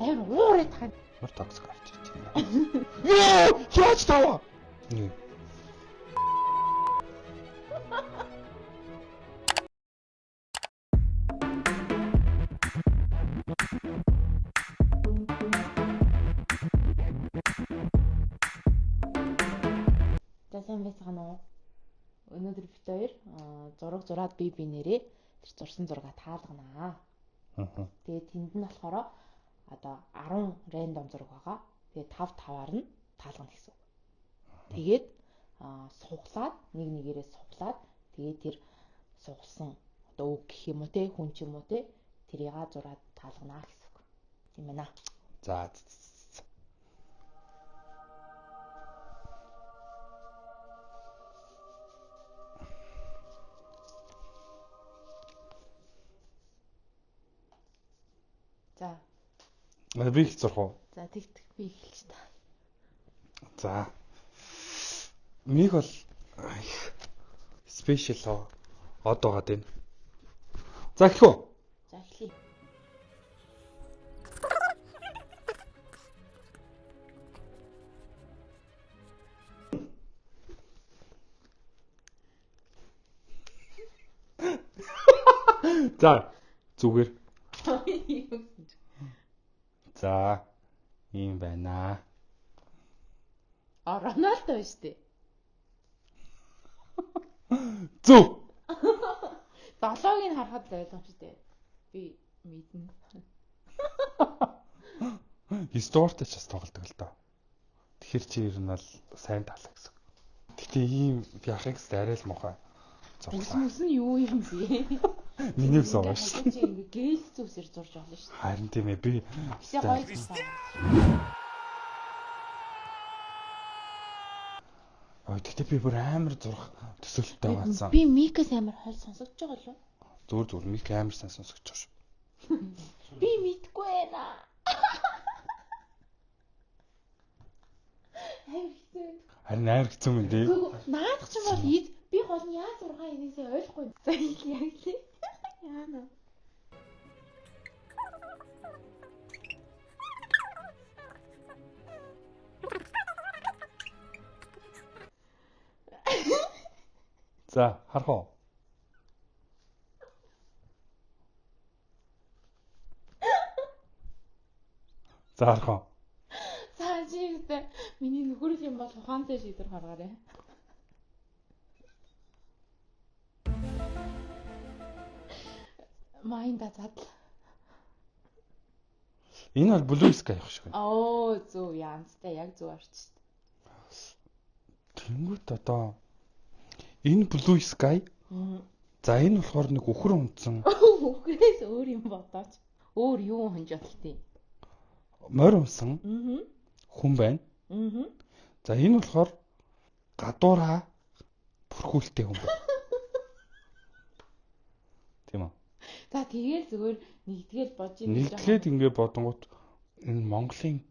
амар уурай тахад. Ямар токсик гарч ирж байна. Яа! Яаж таваа? За сайн байцгаана уу? Өнөөдөр бид хоёр зураг зураад бие биенээрээ тэр зурсан зураг таалганаа. Тэгээд тэнд нь болохоор одоо 10 рандом зураг байгаа. Тэгээд 5-5-аар нь таалгана гэсэн үг. Тэгээд суглаад нэг нэгээрээ суглаад тэгээд тэр сугласан одоо үг гэх юм уу те хүн ч юм уу те тэрийг зураад таалганаа гэсэн үг. Тийм байна. За. За. Би их зурх уу? За тэг би эхэлж та. За. Миг бол спешиал од байгаа дээ. За эхлэх үү? За эхлэе. За зүгээр. За ийм байна. Рональдо биш үү? Зүг. Долоог нь харахад л ойлгомжтой. Би мэднэ. Спорттой ч бас тоглодог л доо. Тэгэхээр чи ер нь бол сайн таалаа гэсэн. Гэтэ ийм яхах гэсэн арай л муухай. Бүс нь юу юм бэ? Миний ус байгаа шүү. Чи ингээ гээл зүсээр зурж болно шүү. Харин тийм ээ би. Тэгсэн гоё байсан. Тэгтээ би бүр амар зурх төсөөлттэй байсан. Би микээс амар хол сонсогдож байгаа лөө. Зүгээр мик амар сайн сонсогдож байгаа шүү. Би мэдгүй байна. Харин амар хэцүү юм дээ. Наадах ч бол би гол нь яаж зурхаа энэсээ ойлгохгүй. За яг л. Яана. За, харах уу? За, харах уу? За, жигтэй миний нөхөрөл юм бол ухаантай шийдвэр гаргаарай. Майнда задал. Энэ бол Blue Sky явах шиг байна. Оо, зөв янзтай яг зөв орчсон. Тэнгүүт одоо энэ Blue Sky. За энэ болохоор нэг үхэр унтсан. Үхрээс өөр юм бодооч. Өөр юу хонжоолтыг. Морь унсан. Хүн байна. За энэ болохоор гадуураа бүрхүүлтэй хүн байна. Тийм үү? За тэгээд зүгээр нэгдгээл бодож нэгдгээд ингэ бодонгууд энэ Монголын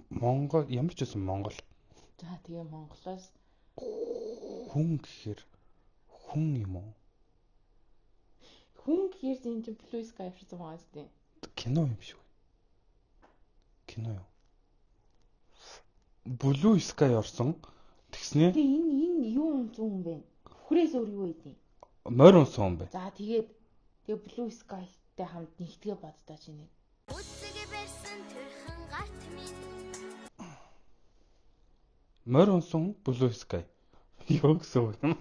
Монгол ямар ч байсан Монгол. За тэгээ Монголоос хүн гэхээр хүн юм уу? Хүн гэхээр энэ чинь Blue Sky авчихсан байгаа зү. Кино юм шүү. Кино юу? Blue Sky орсон. Тэгснэ. Тэгээ энэ юу унцсан хүн бэ? Хүрээс өөр юу ийдээ? Морь унсан хүн бэ. За тэгээ Blue Sky-тэй хамт нэгтгээ боддоо чи нэг. Үцэг барьсан төрхөн гарт минь. Морь унсан Blue Sky. Юу гэсэн юм?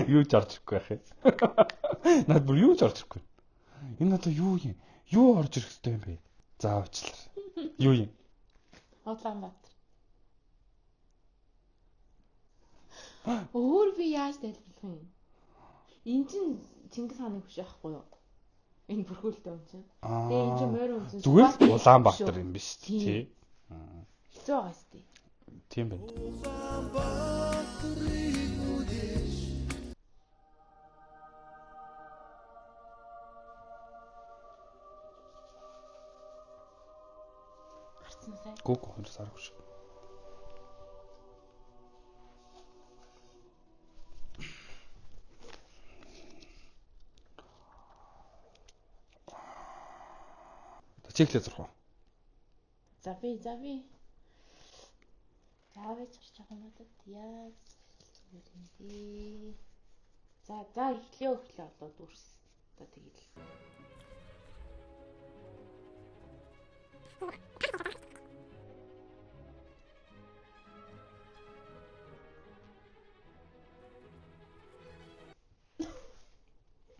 Юу ч орж ирэхгүй яах юм. Наад бүр юу ч орж ирэхгүй. Энэ одоо юу юм? Юу орж ирэх ёстой юм бэ? За уучлаарай. Юу юм? Улаанбаатар. Өөр би яаж тайлбарлах юм? Энэ чинь Чингис хааны хөш байхгүй юу? Энэ бүрхүүлтэй юм чинь. Тэгээ энэ чинь морь үнсэн. Зүгээр Улаанбаатар юм биш тий. Хэцүү байгаа сте. Тийм байна. Гарцсан сайн. Гүг хөрсаар хөш. Чиглээ зурх уу? За би. Заавч гарч байгаа юм надад яг зүгээр юм дээ. За эхлэе одоо дүрс. Одоо тэгэл.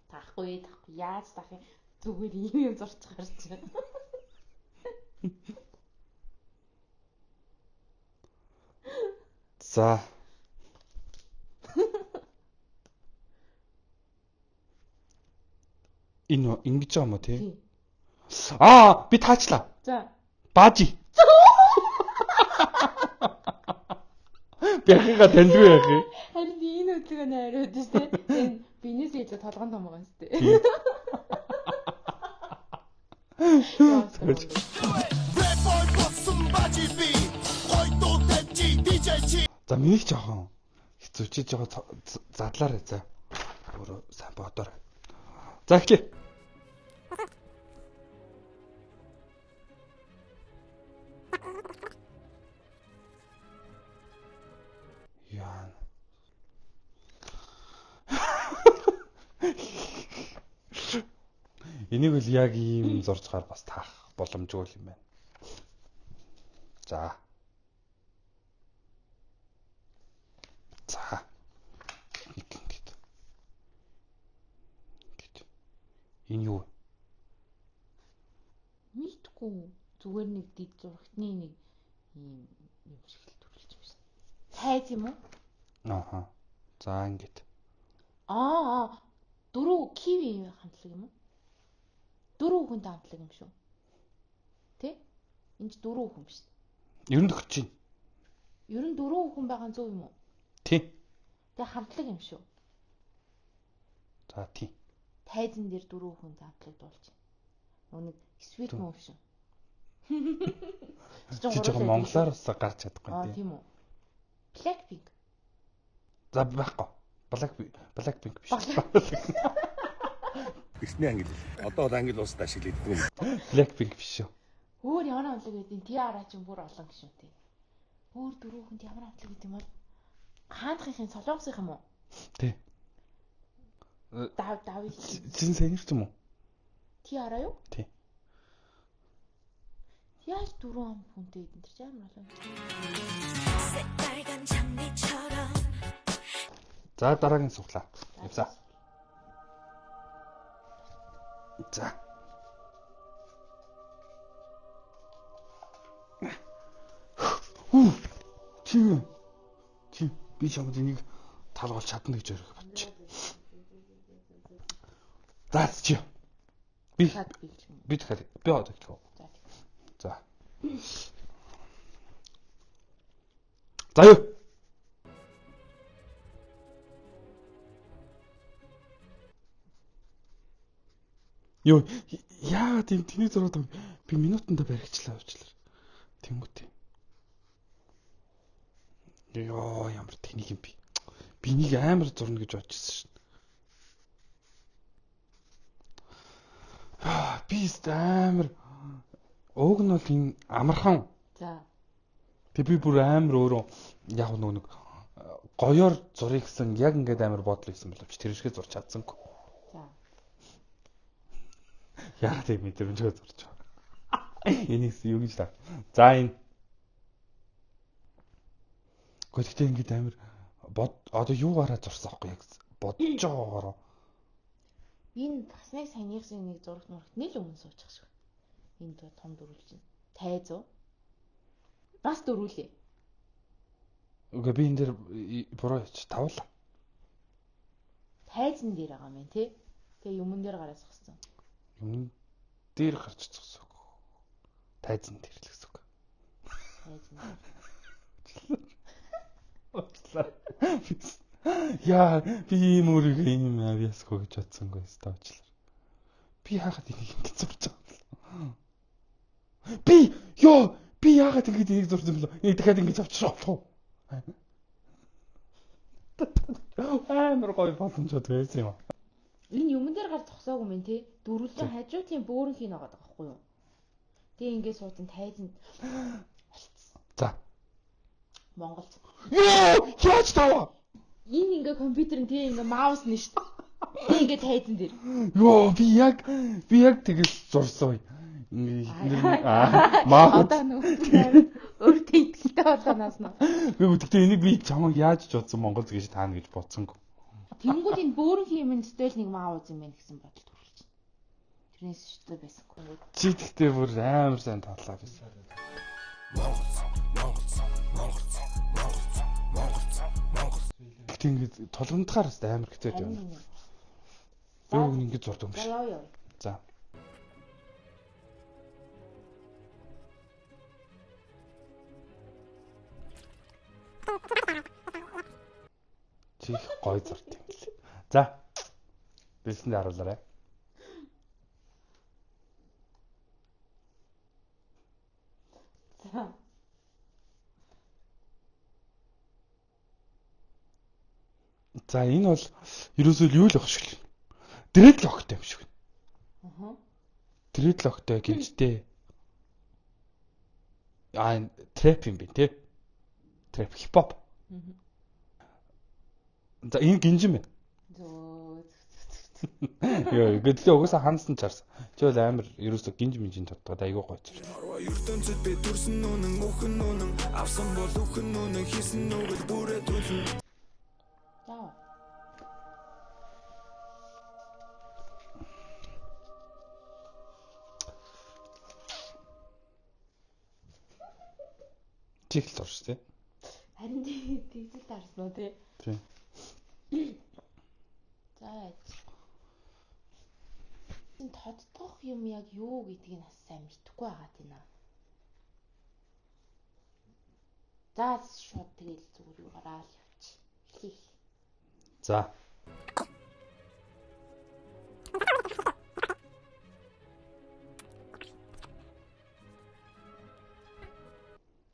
Тахгүй яаж тах юм зүгээр юм зурч гарч байна. За. Энэ ингэж байгаа юм уу тий? Би таачлаа. За. Баажи. Бяхига тандгүй яах юм? Харин энэ өдлөгөө найраад шүү дээ. Энэ бинээс илүү толгон том байгаа юм шүү дээ. За миний жоохон хэцүүчиж байгаа задлаарай за. Өөрөө сайн бодоорой. За эхлэе. Яа. Энийг бол яг ийм зурцгаар бас таах боломжгүй юм байна. За. Ингээд. Энэ юу? Мэдгүй. Зүгээр нэг дид зурагтны нэг юм шиг л төрүүлж байна. Тайз юм уу? Ааха. За ингээд. Дөрөв киви хамтлаг юм уу? Дөрөв хүнтэй хамтлаг юм шүү. Тэ? Энд дөрөв хүн биш. Ер нь төгч чинь. Ер нь дөрөв хүн байгаа зөв юм уу? Тий. Тэгээ хамтлаг юм шүү. За тий. Тайзан дээр дөрөв хүн хамтлаг дуулж байна. Нэг свит мөв шүү. Чи жоохон монголоор бас гарч чадахгүй тий. Тийм үү. Blackpink. За байхгүй. Blackpink биш. Ирсний англи. Одоо бол англи улсад ашиглагддаг юм. Blackpink биш шүү. Өөр ямар хамтлаг гэдэг нь Tiara ч бүр олон гişүн тий. Өөр дөрөв хүнд ямар хамтлаг гэдэг юм бол хаантхын солонгосын юм уу? Тий. Давид. Чин сэнэрч юм уу? Tiara юу? Тий. Яаж дөрөв хүнтэй гэдэг нь ямар олон. За дараагийн суглаа. За. За. Чи би чамд энийг талгуулж чадна гэж өргөх бодчих. За чи. Би дахиад би одоо гэх. За. За юу? Йоо, яа тийм тэний зураг би минутанда баригчлаа уучлаа. Тэнгүүт. Йоо, ямар тэнийг юм би. Би нэг амар зурна гэж бодчихсон шин. Би амар ууг нь бол энэ амархан. За. Тэг би бүр амар өөрөө яг нэг гоёор зурыг гэсэн яг ингээд амар бодлоо гэсэн боловч тэр ихээ зурч чадсангүй. За. Яа тийм мэдрэмжөө зурч байгаа. Энийс юу гэж та. За энэ. Гэхдээ ингээд амар одоо юугаараа зурсан аахгүй яг бодож байгаагаар. Энэ бас нэг санийхсан нэг зурагт мөрөгт өмнө суучих шиг. Энд том дөрүүл чинь. Тайз уу? Бас дөрүүлээ. Үгүй би энэ дээр буруу яч тавлаа. Тайзан дээр байгаа юм тий. Тэгээ юмн дээр гараа зогссон. Юм дээр гарч зогсоо. Тайзан дээр л гэсэн үг. Тайзан. Яа, би ийм үрийг ийм авьяасгүй гэж бодсонгүй стаавчлаа. Би яагаад энийг ингэж зурж байгаа юм бэ? Би яагаад ингэж энийг зурж юм бэ? Энийг дахиад ингэж авчих болох уу? Амар гоё боломжтой байсан юм. Энэ юмн дээр гарч зогсоогүй юм тий. Дөрвөлжин хажуутлын бөөрөнхийн байгаа байхгүй юу? Тэгээ ингээд суудсан тайзанд За. Монголд. Яа, яаж таваа? Энэ ингээ компьютер нь тэгээ ингээ маус нь шүү дээ. Тэгээ ингээ тайзан дээр. Йоо, би яг тэгэж зурсан. Маа. Одоо нүгтэй өөртөө итгэлтэй болооноос нь. Гэхдээ энийг би чамайг яаж ч бодсон Монгол гэж таана гэж бодсонгүй. Тэнгүүд энэ бөөрийн юм дэтэл нэг маус юм байна гэсэн бодолд хүрч байна. Тэрнээс шүтээ байсангүй. Чи тэгтээ бүр амар сайн тоглоо байсан. Гэтэ ингээд толгомдохоор бас амар хэцүү юм. Юу ингэж зурдаг юм шиг. За. Чи гой зурд юм л. За. Бэлсэндээ харуулаарай. За. За энэ бол ерөөсөө юу л ах шиг л. Дредлоктэй юм шиг байна. Дредлоктэй гинжтэй. Трэп юм би тий. Трэп хипхоп. За энэ гинжин байна. Яа, гэтэл угаасаа хансан чарсан. Чи бол амар ерөөсөө гинж минжин тодтоод айгүй гоё ч. ертөнцөд би төрсөн нүнэн өхөн нүнэн авсан бол өхөн нүнэн хийсэн нүгэл бүрээ төлөн. За. Чиг л зурш тий. Харин тэгсэл таарсан уу тий. Тий. За. Энэ тодтох юм яг юу гэдгийг бас сайн мэдэхгүй байгаа тийм аа. За шууд тэгэл зүгээр юугаараа л явчих. Эхлэе. За.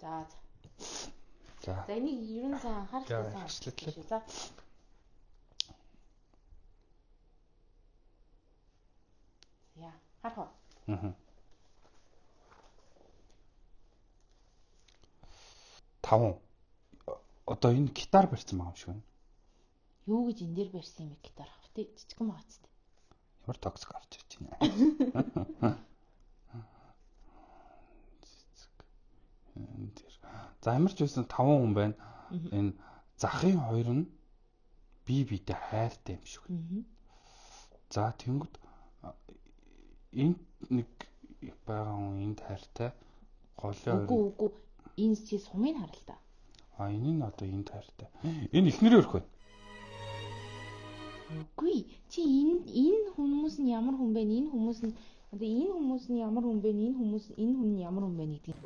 За. За. За энийг ер нь сайн анхаарал Ажиглалаа. За. Яа, харах уу? Таван. Одоо энэ гитар барьсан байгаа юм шиг байна. Юу гэж энэ дээр барьсан юм бэ гитар авах тий жижигхэн байгаа ч тий. Ямар токсик гарч ирж байна. За ямар ч байсан 5 хүн байна. Энэ захын хоёр нь бие биедээ хайртай юм шиг. За тэнгууд энэ нэг байгаа хүн энд хайртай. Голын хоёр. Үгүй. Энэ чи сумын харал та. Энэ нь одоо энд хайртай. Энэ эхнэрээ өрөх байна. Үгүй. Чи энэ хүмүүс нь ямар хүн бэ? Энэ хүмүүс нь одоо энэ хүмүүс нь ямар хүн бэ? Энэ хүн нь ямар хүн бэ гэдгийг.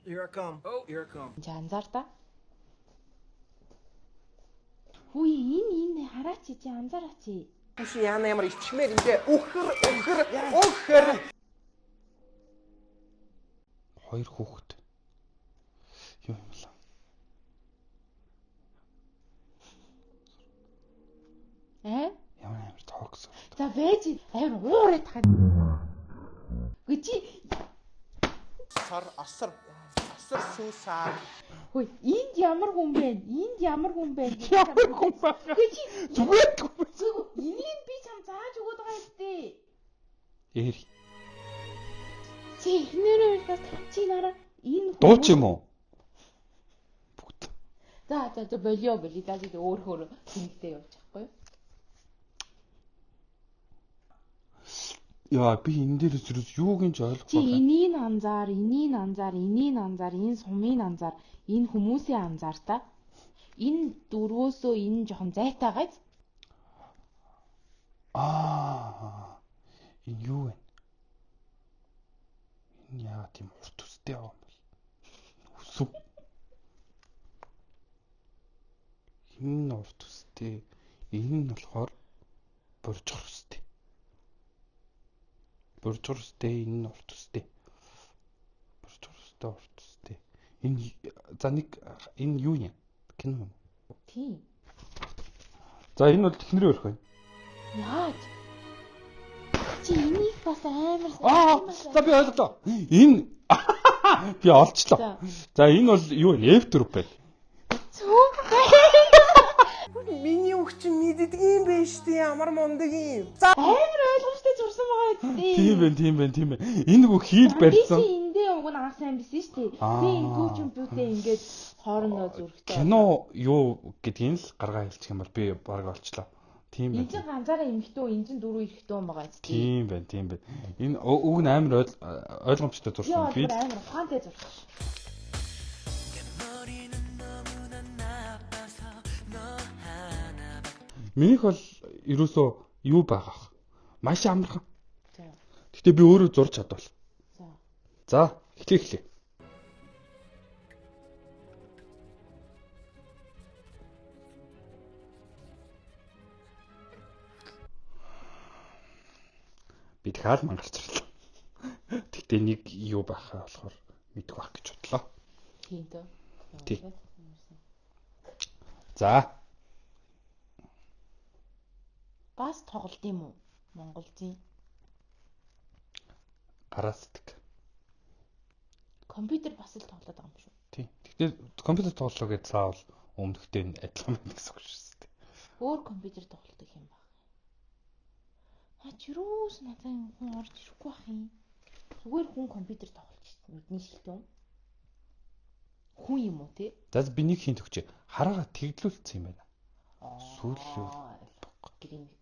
Here I come. Oh, here I come. Чи анзаар та. Хүй энэ хараач чи анзаараач. Үгүй яана ямар ичмээр энэ өхөр. Хоёр хүүхэд. Юу юм бэ? Ямар амар токс. За байж амар уураад тахад. Үгүй чи Асар суусаа. хүй энд ямар хүн бэ? Энд ямар хүн бэ? Ямар хүн бэ? Үгүй чи Зүгээр. энийг би чам зааж өгöd байгаа юм дээ. Ээр. Чи эхнэрээ бас чи нараа энэ Дууч юм уу? Бүгд. За болио даа чи өөр тэнэгтэй явж байхгүй юу? Яа би энэ дээр зүрс юуг нь ч ойлгохгүй. Чи энийг анзаар, энэ сумын анзаар, энэ хүмүүсийн анзаар та. Энэ дөрвөөсөө энэ жоохон зайтаагааз. Энэ юу вэ? Энэ яа тийм урт үстэй байгаа юм бол. Үсв. Энэ урт үстэй. Энэ нь болохоор боржгор үстэй. Боржгор үстэй, энэ нь урт үстэй. Боржгор үстэй, урт үстэй. Энэ за нэг энэ юу юм? Кино юм. Тийм. За энэ бол технэрээ өрөх байна. Яаж? Чи энийг бас амар За би ойлголоо. Энэ би олчлоо. За энэ бол юу вэ? F4 байна. Миний үг чинь мэддэг юм бэ штэ ямар мундаг юм. За амар ойлгомжтой зурсан байгаа үстэй. Тийм байна. Энэ нөгөө хийл барьсан. Би эндээ уг нь анх сайн бисэн штэ. Би ингүү компьютертэй ингээд хоорондоо зүрхтэй. Кино юу гэдгийг л гаргаа хэлчих юм бол би баг олчлоо. Тийм байна. Энд чинь ганцаараа эмхтөө, энд чинь дөрөв эрэхтөө юм байгаа үстэй. Тийм байна. Энэ үг нь амар ойлгомжтой зурсан. Би амар ухаантай зурсан. Минийх бол ерөөсөө юу байгаах. Маш амархан. За. Гэтэ би өөрөө зурж чадвал. За, эхлэе. Би дахиад мангалцруулаа. Гэтэ нэг юу байхаа болохоор мэдэх байх гэж бодлоо. Тийм дээ. Тийм. За. Бас тоглолт юм уу? Монголын гараасдаг. Компьютер бас л тоглоод байгаа юм шүү. Тийм. Гэхдээ компьютер тоглолоо гэж заавал өмнөхтэй нь адилхан байх гэсэн үг шүү дээ. Өөр компьютер тоглолт юм баг. Чирүүс надад хүн орж ирэхгүй бах юм. Зүгээр хүн компьютер тоглож мэдний шилтэн. Хүн юм уу те? За би нэг хинт өгчээ. Хараагаа тэгдлүүлсэн юм байна. Сүүлөө. Гримикс.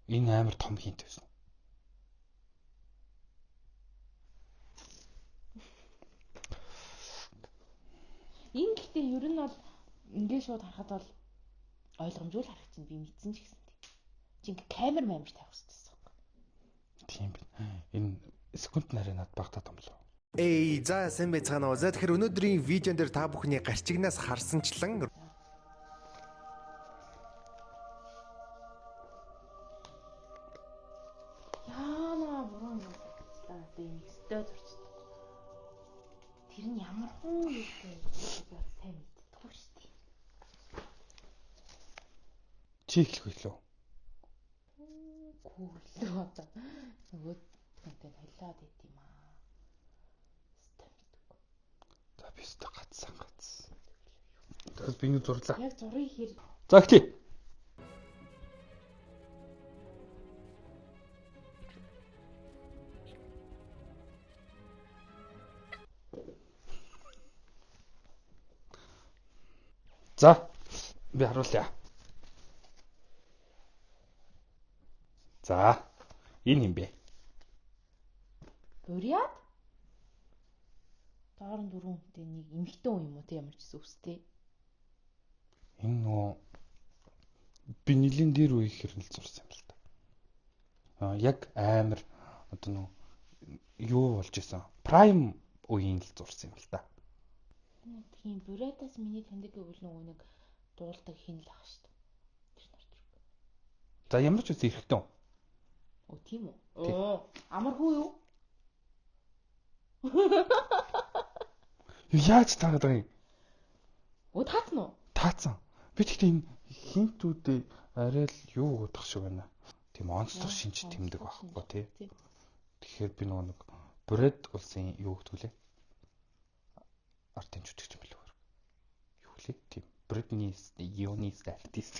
Энэ амар том хинт байсан. Энэ гэхдээ ер нь бол ингээд шууд харахад бол ойлгомжгүй л харагдсан. Би мэдсэн ч гэсэн тийм. Чи ингээд камер тавих хэрэгтэй байсан. Тийм байна. Энэ секунд нарийн над багтаа томлоо. За сайн байцгаана уу. За тэгэхээр өнөөдрийн видеон дээр та бүхний гарчигнаас харсанчлан тэр нь ямар хүн юм бэ? Сайн мэддэггүй шүү дээ. Чи эхлэх үлээ. Гүйлээ одоо нөгөө хүнтэй хэлээд байт юм аа. За би өстө гацсан. Тэгээс би нэг зурлаа. Яг зургийг хэр. За эхлэе. За би харуулъя. За энэ юм бэ? Буриад? Доор нь дөрөв хүнтэй нэг эмхтэн хүн юм уу те ямар ч гэсэн үстэй. Энэ нөө би нилийн дээр үе хэрнэл зурсан юм л та. Яг амар одоо нөө юу болж исэн? Prime үеийн л зурсан юм л та. Тийм буриадаас миний таньдаг гэвэл нэг дуулдаг хин л ах шүү дээ. За ямар ч үсэн эрэхтэн. Оо тийм үү? Амар хүү юу? Яаж таагаад байгаа юм? Таацсан уу? Таацсан. Би тэгтээ энэ хинтүүдээ арай л юу удах шиг байна. Тийм онцлог шинж тэмдэг байхгүй тий. Тэгэхээр би нэг Бред улсын юу гэдгүүлээ? Артын жүжигч юм билүү. Юу лээ? Тийм Бритни Юнис артист.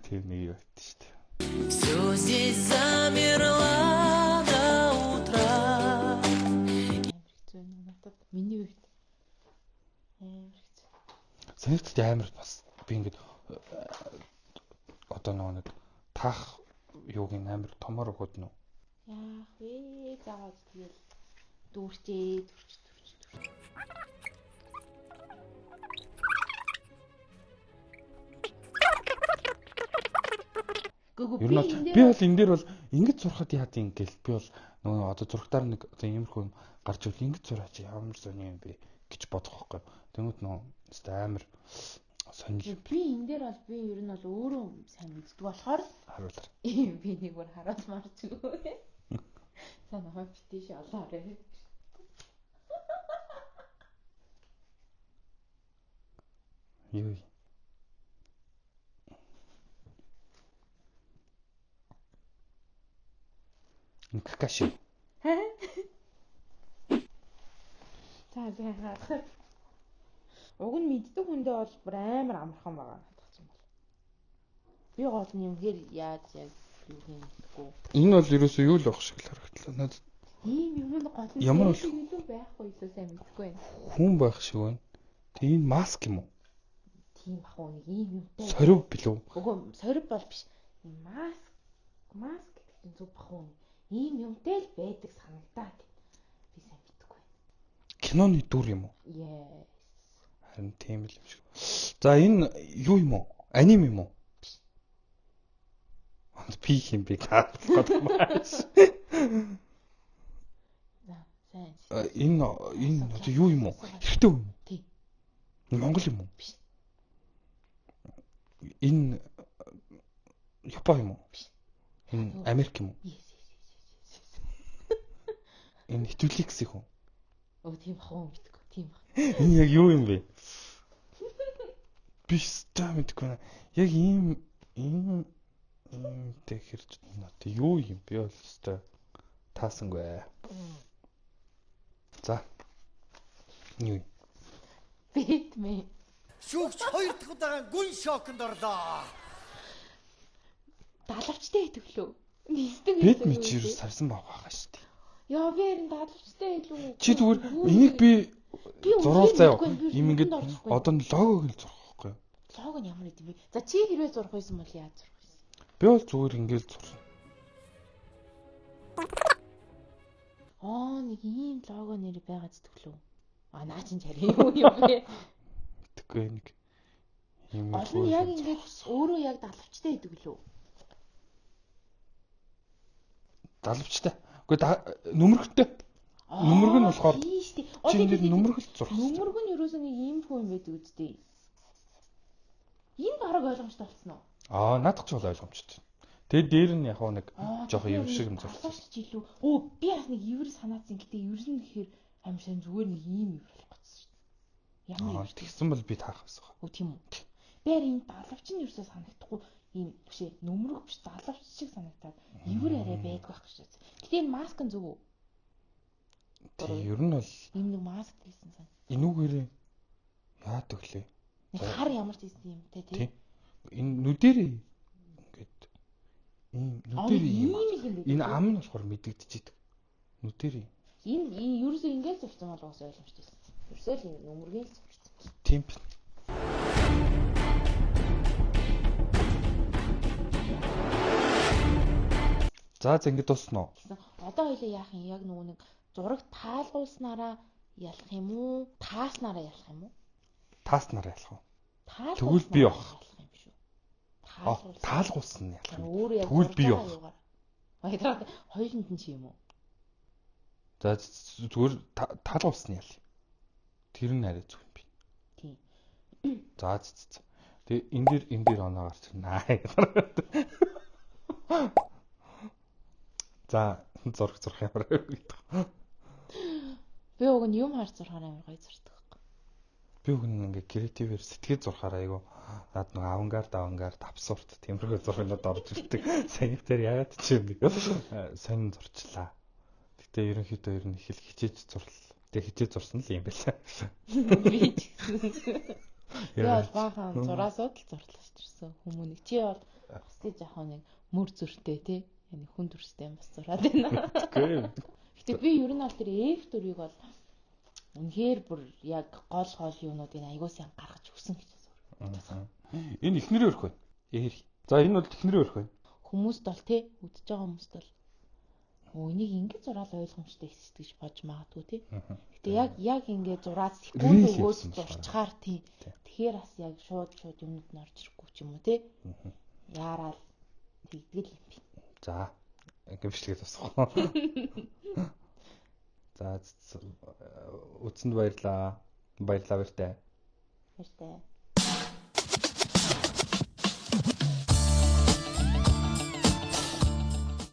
Тийм нэг юу байт шүү дээ. Всё здесь замерло до утра. Миний үед санагдт амар бас би ингэж одоо нэг таах юугийн амар томор өгöd нөө. Яах вэ? Заавал тэгэл дүүрчээ. Ер нь би бол энэ дээр бол ингэж зурхад яад юм гээл би бол нөгөө одоо зургатаар нэг одоо иймэрхүү гарч ил ингэж зураач ямар сони юм бэ гэж бодох байхгүй. Тэгмэд нөгөө амар сонир. Би энэ дээр бол би ер нь бол өөрөө сайн мэддэг болохоор харуулъя. Би нэг бүр харуулмаар ч үгүй. За намайг битээш олоорой. Юу Какаши. За хаа. Уг нь мэддэг хүндээ бол бүр амар амархан байгаа надад юм бол. Би гол нь юм хэр яаж яг юу хийхгүй. Энэ бол ерөөсөө юу л байх шиг л харагдлаа надад. Ийм юм нь гол нь Ямар бол- илүү байхгүй илүү сайн мэдхгүй байна. Хүн байх шиг байна. Тэг энэ маск юм уу? Тийм бах уу нэг ийм юмтай. Сорив билүү? Үгүй сорив бол биш. Ийм маск гэдэг чинь зүг бах уу. Ийм юмтай л байдаг санагдаад. Би сайн мэдхгүй байна. Киноны дүр юм уу? Yes. Харин тийм л юм шиг. За энэ юу юм уу? Аним юм уу? Би юм би гад маш. За сайн. Энэ одоо юу юм уу? Хэрэгтэй юм уу? Тийм. Монгол юм уу? Биш. Энэ Япон юм уу? Биш. Энэ Америк юм уу? Yes. Энэ Netflix их үү? Оо тийм бах уу мэдгүй. Тийм бах. Энэ яг юу юм бэ? Биш та мэдгүй байна. Яг ийм тэгэхэрч надад юу юм бэ бол өстой таасангүй. За. Юу? Бэтмен. Шүүгч хоёр дахь удаага гүн шоконд орлоо. Далавчтай идэвлөө. Нийсдэг Бэд мичээр сарсан байгаа шүү дээ. Яа би энэ далавчтай илүү. Чи зүгээр энийг би зурвал заяа. би Ийм ингээд орчихгүй. одоо нь логог л зурх байхгүй юу? Лог нь ямар идэв бэ? За чи хэрвээ зурх байсан бол яаж зурх байсан? Би бол зүгээр ингээд зурсан. Нэг ийм лого нэр байгаа зүтгэлөө. Наа чин чари юу юм бэ? Тэгэхгүй нэг юм Гол нь яг ингээд өөрөө яг далавчтай идэвлөө. далавчтай. Гэхдээ нүмерхтэй. Нүмерг нь болохоор чи ингээд нүмерхэл зурх. Нүмерг нь ерөөсөө нэг ийм хүү юм байдаг үстэй. Энэ бараг ойлгомжтой болцсон уу? Наадах ч бол ойлгомжтой. Тэгээд дээр нь яг нэг жоох ив шиг юм зурсан. Асууж жилүү. Би бас нэг ивэр санаацсан. Гэтэ ивэр нь гэхээр амар сайн зүгээр нэг ийм ивэр болгоцсон шүү дээ. Ямар ивэр тэгсэн бол би таах байсан. тийм үү. Бээр энэ далавч нь ерөөсөө санагдахгүй ийм бишээ нүмерэг биш далавч шиг санагдаад ивэр арай байдаг байх гэж байна. Гэтэ энэ маск нь зүг үү? Тэг ер нь бол Ийм нэг маск гэсэн сан. энүүгээрээ яад өглөө. Нэг хар ямар ч юм те тий. Энэ нүдэрээ ингээд нүдэрээ юм. Энэ ам нь болохоор мэдэгдчихэйдэг. Нүдэрээ. Энэ ерөөсөө ингэж зурсан бол уус ойлгомжтой. Ерөөсөө л энэ нүмергийн л зурсан. Тийм. За ингэж дуусна уу? Одоо хоёлаа яах юм? Яг нөгөө нэг зураг таалгуулснараа ялах юм уу? Тааснараа ялах юм уу? Тааснараа ялах уу? Тэгвэл би явах. юм биш үү? Таалгуулсан нь ялах юм. Өөрөө яг Тэгвэл би явах. Баяраа хоёуланд нь чи юм уу? За зүгээр таалгуулсан нь ял. Тэр нь арай зүг юм би. Тийм. За. Тэгээ энэ дээр оноо гарч байна. За зурх ямар гэдэг. Би уг нь юм харж зурхаар амар гоё зурдаг. Би уг нь ингээ креативээр сэтгэл зурхаар айгу над нэг авангард абсурд тиймэрхүү зургууд орж ирдэг. Санитар ягаад ч юм бэ? Сонин зурчлаа. Гэтэ ерөнхийдөө ер нь их хичээж зурлаа. Тэгээ хичээж зурсан л юм байлаа. Би ч гэсэн. Яа баахан зураасууд л зурлаж ирсэн хүмүүнийг. Чи бол өстэй жоохон нэг мөр зүртэй тий. Энэ хүн төрстэй юм бас зураад байна. Гэтэ би ер нь бол тэр F дүрийг бол үнэхээр бүр яг гол юунуудыг аягүй сайн гаргаж өгсөн гэж зур. Энэ эхнэрээ өрөх байна. Ээр. За энэ бол эхнэрээ өрөх байна. Хүмүүст бол тий үдчихэж байгаа хүмүүст бол энийг ингэж зураал ойлгомжтой хэсэж бож магадгүй тий. Гэтэ яг ингэж зураад секунд өгөөс зурчаар тий. Тэгэхээр бас яг шууд юмнууд нь орж ирэхгүй ч юм уу тий. Яарал тэгдэл юм би. За гэмшлэгээ тусах. За үцэнд баярлаа. Баярлалаа баяртай. Баяртай.